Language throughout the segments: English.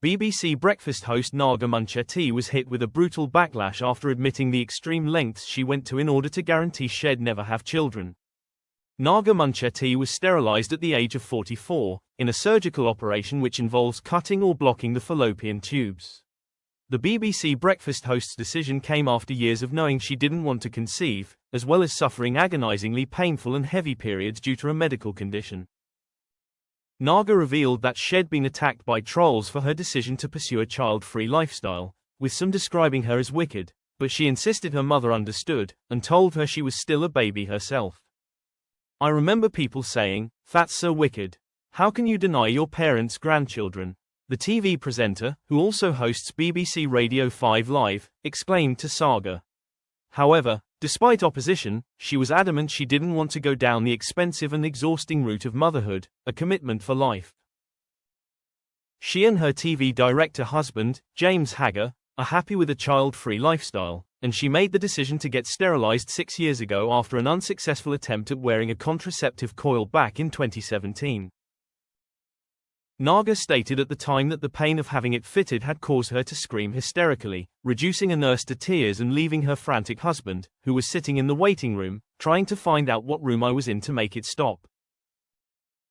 BBC breakfast host Naga Munchetty was hit with a brutal backlash after admitting the extreme lengths she went to in order to guarantee she'd never have children. Naga Munchetty was sterilized at the age of 44, in a surgical operation which involves cutting or blocking the fallopian tubes. The BBC breakfast host's decision came after years of knowing she didn't want to conceive, as well as suffering agonizingly painful and heavy periods due to a medical condition. Naga revealed that she'd been attacked by trolls for her decision to pursue a child-free lifestyle, with some describing her as wicked, but she insisted her mother understood, and told her she was still a baby herself. "I remember people saying, 'That's so wicked. How can you deny your parents' grandchildren?'" The TV presenter, who also hosts BBC Radio 5 Live, exclaimed to Saga. However, despite opposition, she was adamant she didn't want to go down the expensive and exhausting route of motherhood, a commitment for life. She and her TV director husband, James Hager, are happy with a child-free lifestyle, and she made the decision to get sterilized 6 years ago after an unsuccessful attempt at wearing a contraceptive coil back in 2017. Naga stated at the time that the pain of having it fitted had caused her to scream hysterically, reducing a nurse to tears and leaving her frantic husband, who was sitting in the waiting room, trying to find out what room I was in to make it stop.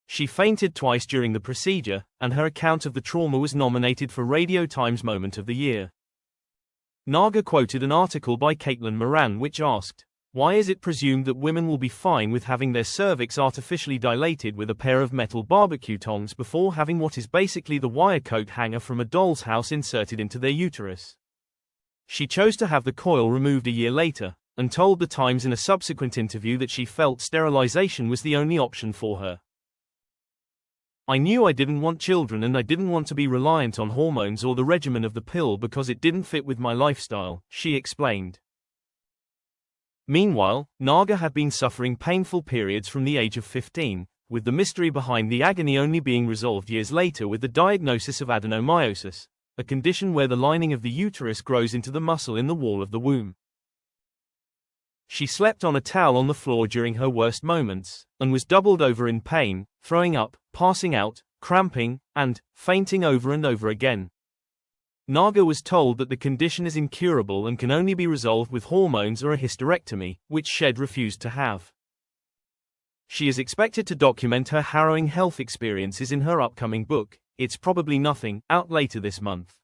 She fainted twice during the procedure, and her account of the trauma was nominated for Radio Times Moment of the Year. Naga quoted an article by Caitlin Moran which asked, "Why is it presumed that women will be fine with having their cervix artificially dilated with a pair of metal barbecue tongs before having what is basically the wire coat hanger from a doll's house inserted into their uterus?" She chose to have the coil removed a year later, and told The Times in a subsequent interview that she felt sterilization was the only option for her. "I knew I didn't want children and I didn't want to be reliant on hormones or the regimen of the pill because it didn't fit with my lifestyle," she explained. Meanwhile, Naga had been suffering painful periods from the age of 15, with the mystery behind the agony only being resolved years later with the diagnosis of adenomyosis, a condition where the lining of the uterus grows into the muscle in the wall of the womb. She slept on a towel on the floor during her worst moments, and was doubled over in pain, throwing up, passing out, cramping, and fainting over and over again. Naga was told that the condition is incurable and can only be resolved with hormones or a hysterectomy, which she'd refused to have. She is expected to document her harrowing health experiences in her upcoming book, It's Probably Nothing, out later this month.